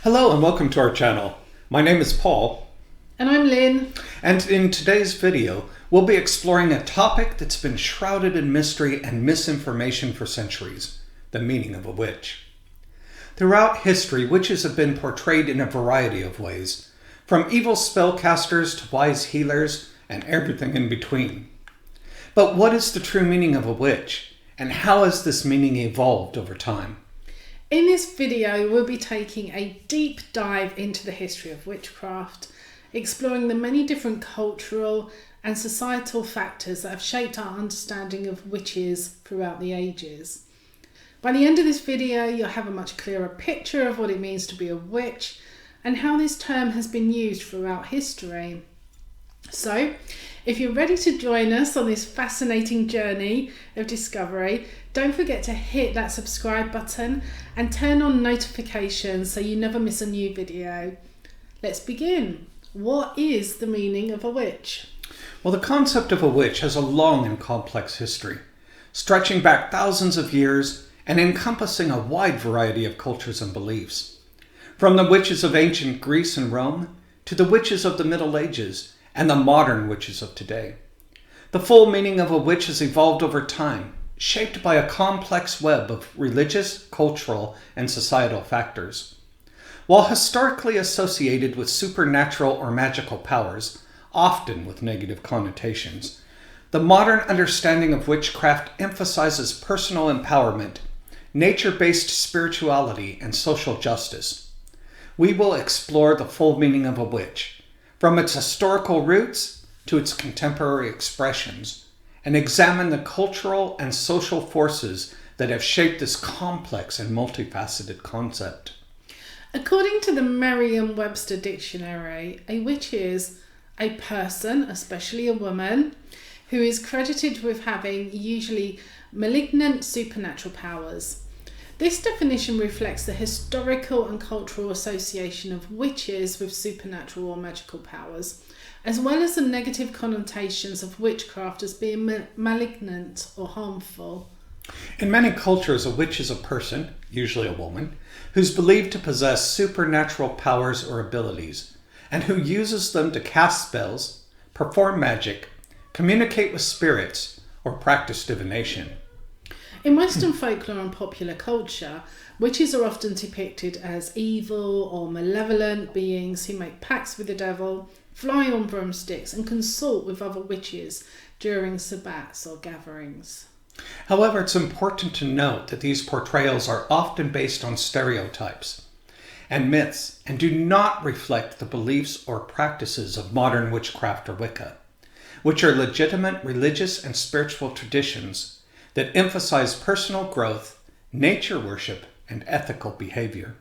Hello and welcome to our channel. My name is Paul. And I'm Lynn. And in today's video, we'll be exploring a topic that's been shrouded in mystery and misinformation for centuries: the meaning of a witch. Throughout history, witches have been portrayed in a variety of ways, from evil spellcasters to wise healers and everything in between. But what is the true meaning of a witch, and how has this meaning evolved over time? In this video, we'll be taking a deep dive into the history of witchcraft, exploring the many different cultural and societal factors that have shaped our understanding of witches throughout the ages. By the end of this video, you'll have a much clearer picture of what it means to be a witch and how this term has been used throughout history. So, if you're ready to join us on this fascinating journey of discovery, don't forget to hit that subscribe button and turn on notifications so you never miss a new video. Let's begin. What is the meaning of a witch? Well, the concept of a witch has a long and complex history, stretching back thousands of years and encompassing a wide variety of cultures and beliefs. From the witches of ancient Greece and Rome to the witches of the Middle Ages and the modern witches of today. The full meaning of a witch has evolved over time, shaped by a complex web of religious, cultural, and societal factors. While historically associated with supernatural or magical powers, often with negative connotations, the modern understanding of witchcraft emphasizes personal empowerment, nature-based spirituality, and social justice. We will explore the full meaning of a witch, from its historical roots to its contemporary expressions, and examine the cultural and social forces that have shaped this complex and multifaceted concept. According to the Merriam-Webster dictionary, a witch is a person, especially a woman, who is credited with having usually malignant supernatural powers. This definition reflects the historical and cultural association of witches with supernatural or magical powers, as well as the negative connotations of witchcraft as being malignant or harmful. In many cultures, a witch is a person, usually a woman, who's believed to possess supernatural powers or abilities, and who uses them to cast spells, perform magic, communicate with spirits, or practice divination. In Western folklore and popular culture, witches are often depicted as evil or malevolent beings who make pacts with the devil, fly on broomsticks, and consort with other witches during sabbats or gatherings. However, it's important to note that these portrayals are often based on stereotypes and myths and do not reflect the beliefs or practices of modern witchcraft or Wicca, which are legitimate religious and spiritual traditions that emphasize personal growth, nature worship, and ethical behavior.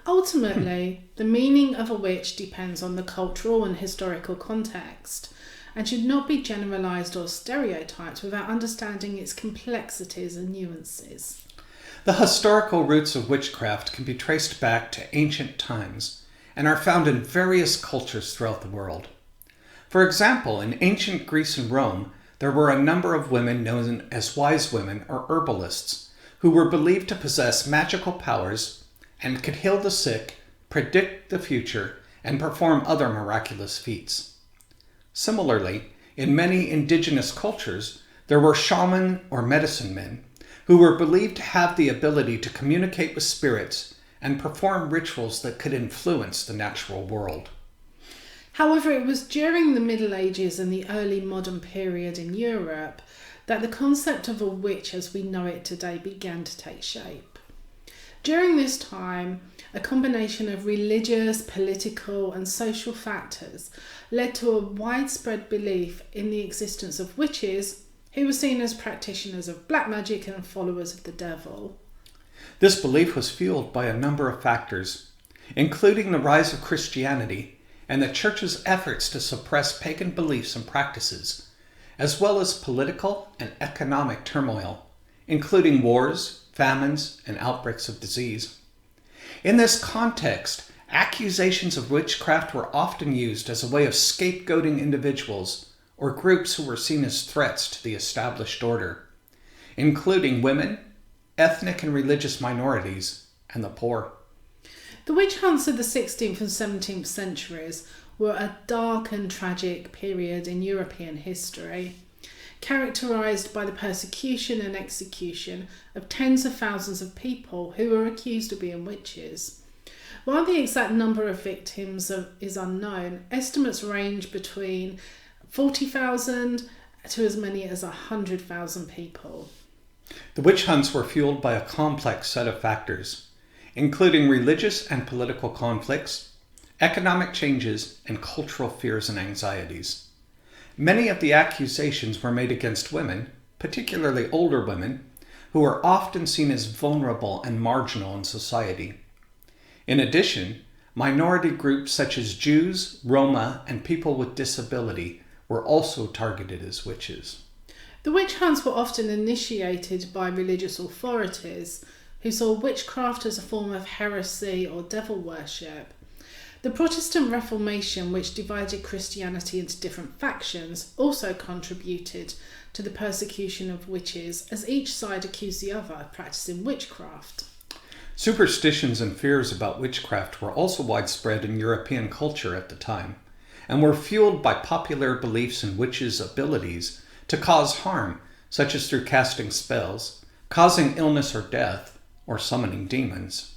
Ultimately, the meaning of a witch depends on the cultural and historical context and should not be generalized or stereotyped without understanding its complexities and nuances. The historical roots of witchcraft can be traced back to ancient times and are found in various cultures throughout the world. For example, in ancient Greece and Rome, there were a number of women known as wise women or herbalists who were believed to possess magical powers and could heal the sick, predict the future, and perform other miraculous feats. Similarly, in many indigenous cultures, there were shaman or medicine men who were believed to have the ability to communicate with spirits and perform rituals that could influence the natural world. However, it was during the Middle Ages and the early modern period in Europe that the concept of a witch as we know it today began to take shape. During this time, a combination of religious, political, and social factors led to a widespread belief in the existence of witches who were seen as practitioners of black magic and followers of the devil. This belief was fueled by a number of factors, including the rise of Christianity and the Church's efforts to suppress pagan beliefs and practices, as well as political and economic turmoil, including wars, famines, and outbreaks of disease. In this context, accusations of witchcraft were often used as a way of scapegoating individuals or groups who were seen as threats to the established order, including women, ethnic and religious minorities, and the poor. The witch hunts of the 16th and 17th centuries were a dark and tragic period in European history, characterised by the persecution and execution of tens of thousands of people who were accused of being witches. While the exact number of victims is unknown, estimates range between 40,000 to as many as 100,000 people. The witch hunts were fueled by a complex set of factors, including religious and political conflicts, economic changes, and cultural fears and anxieties. Many of the accusations were made against women, particularly older women, who were often seen as vulnerable and marginal in society. In addition, minority groups such as Jews, Roma, and people with disability were also targeted as witches. The witch hunts were often initiated by religious authorities who saw witchcraft as a form of heresy or devil worship. The Protestant Reformation, which divided Christianity into different factions, also contributed to the persecution of witches, as each side accused the other of practicing witchcraft. Superstitions and fears about witchcraft were also widespread in European culture at the time, and were fueled by popular beliefs in witches' abilities to cause harm, such as through casting spells, causing illness or death, or summoning demons.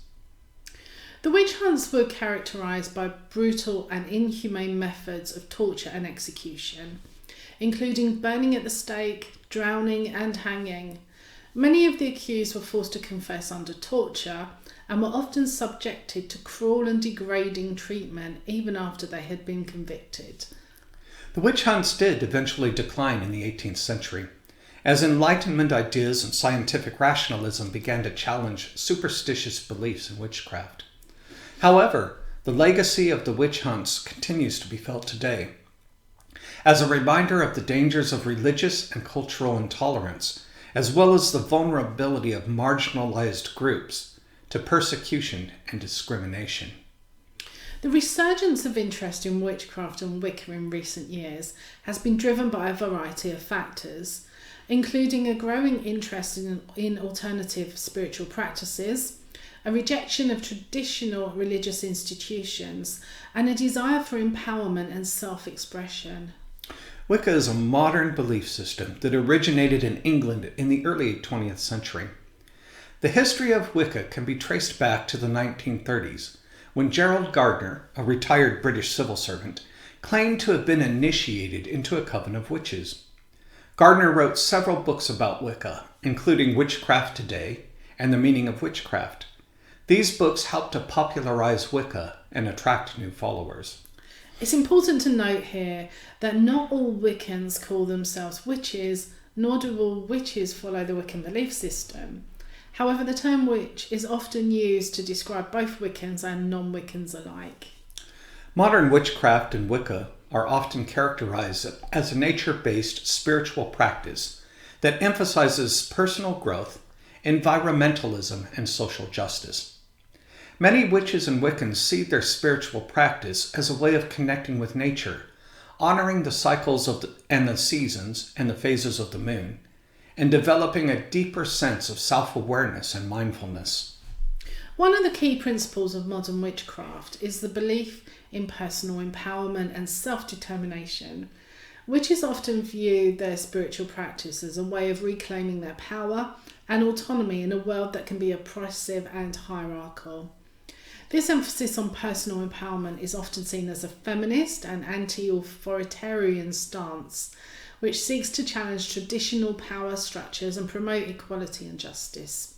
The witch hunts were characterised by brutal and inhumane methods of torture and execution, including burning at the stake, drowning, and hanging. Many of the accused were forced to confess under torture and were often subjected to cruel and degrading treatment even after they had been convicted. The witch hunts did eventually decline in the 18th century, as Enlightenment ideas and scientific rationalism began to challenge superstitious beliefs in witchcraft. However, the legacy of the witch hunts continues to be felt today, as a reminder of the dangers of religious and cultural intolerance, as well as the vulnerability of marginalized groups to persecution and discrimination. The resurgence of interest in witchcraft and Wicca in recent years has been driven by a variety of factors, including a growing interest in alternative spiritual practices, a rejection of traditional religious institutions, and a desire for empowerment and self-expression. Wicca is a modern belief system that originated in England in the early 20th century. The history of Wicca can be traced back to the 1930s, when Gerald Gardner, a retired British civil servant, claimed to have been initiated into a coven of witches. Gardner wrote several books about Wicca, including Witchcraft Today and The Meaning of Witchcraft. These books helped to popularize Wicca and attract new followers. It's important to note here that not all Wiccans call themselves witches, nor do all witches follow the Wiccan belief system. However, the term witch is often used to describe both Wiccans and non-Wiccans alike. Modern witchcraft and Wicca are often characterized as a nature-based spiritual practice that emphasizes personal growth, environmentalism, and social justice. Many witches and Wiccans see their spiritual practice as a way of connecting with nature, honoring the cycles and the seasons and the phases of the moon, and developing a deeper sense of self-awareness and mindfulness. One of the key principles of modern witchcraft is the belief in personal empowerment and self-determination. Witches often view their spiritual practice as a way of reclaiming their power and autonomy in a world that can be oppressive and hierarchical. This emphasis on personal empowerment is often seen as a feminist and anti-authoritarian stance, which seeks to challenge traditional power structures and promote equality and justice.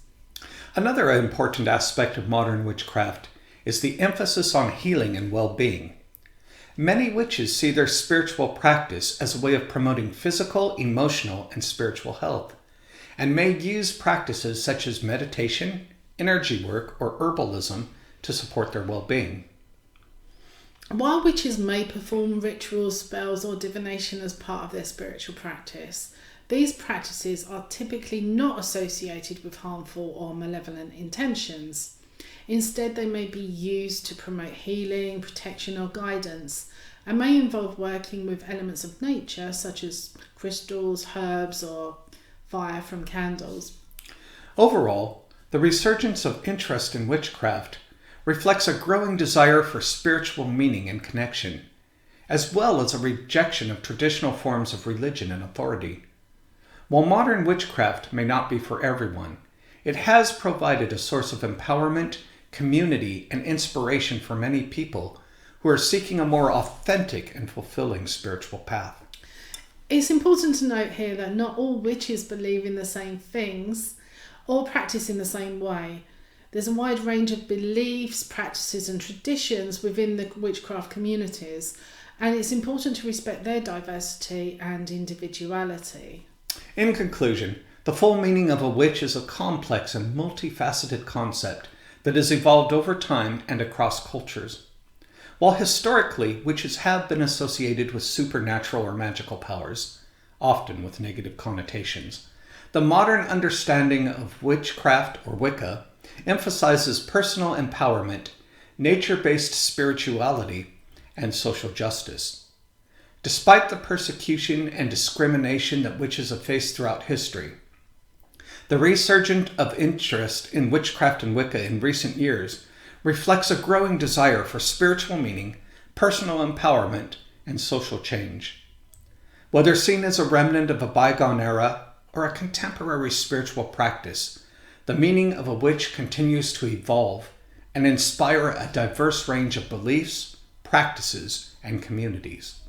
Another important aspect of modern witchcraft is the emphasis on healing and well-being. Many witches see their spiritual practice as a way of promoting physical, emotional, and spiritual health, and may use practices such as meditation, energy work, or herbalism to support their well-being. While witches may perform rituals, spells, or divination as part of their spiritual practice, these practices are typically not associated with harmful or malevolent intentions. Instead, they may be used to promote healing, protection, or guidance, and may involve working with elements of nature such as crystals, herbs, or fire from candles. Overall, the resurgence of interest in witchcraft reflects a growing desire for spiritual meaning and connection, as well as a rejection of traditional forms of religion and authority. While modern witchcraft may not be for everyone, it has provided a source of empowerment, community, and inspiration for many people who are seeking a more authentic and fulfilling spiritual path. It's important to note here that not all witches believe in the same things or practice in the same way. There's a wide range of beliefs, practices, and traditions within the witchcraft communities, and it's important to respect their diversity and individuality. In conclusion, the full meaning of a witch is a complex and multifaceted concept that has evolved over time and across cultures. While historically, witches have been associated with supernatural or magical powers, often with negative connotations, the modern understanding of witchcraft or Wicca emphasizes personal empowerment, nature-based spirituality, and social justice. Despite the persecution and discrimination that witches have faced throughout history, the resurgence of interest in witchcraft and Wicca in recent years reflects a growing desire for spiritual meaning, personal empowerment, and social change. Whether seen as a remnant of a bygone era or a contemporary spiritual practice, the meaning of a witch continues to evolve and inspire a diverse range of beliefs, practices, and communities.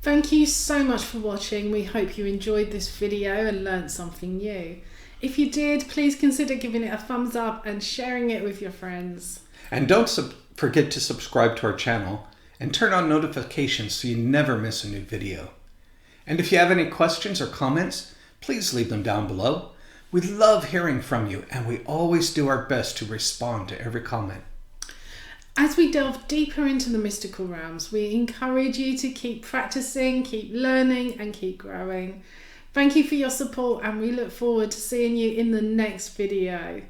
Thank you so much for watching. We hope you enjoyed this video and learned something new. If you did, please consider giving it a thumbs up and sharing it with your friends. And don't forget to subscribe to our channel and turn on notifications so you never miss a new video. And if you have any questions or comments, please leave them down below. We love hearing from you, and we always do our best to respond to every comment. As we delve deeper into the mystical realms, we encourage you to keep practicing, keep learning, and keep growing. Thank you for your support, and we look forward to seeing you in the next video.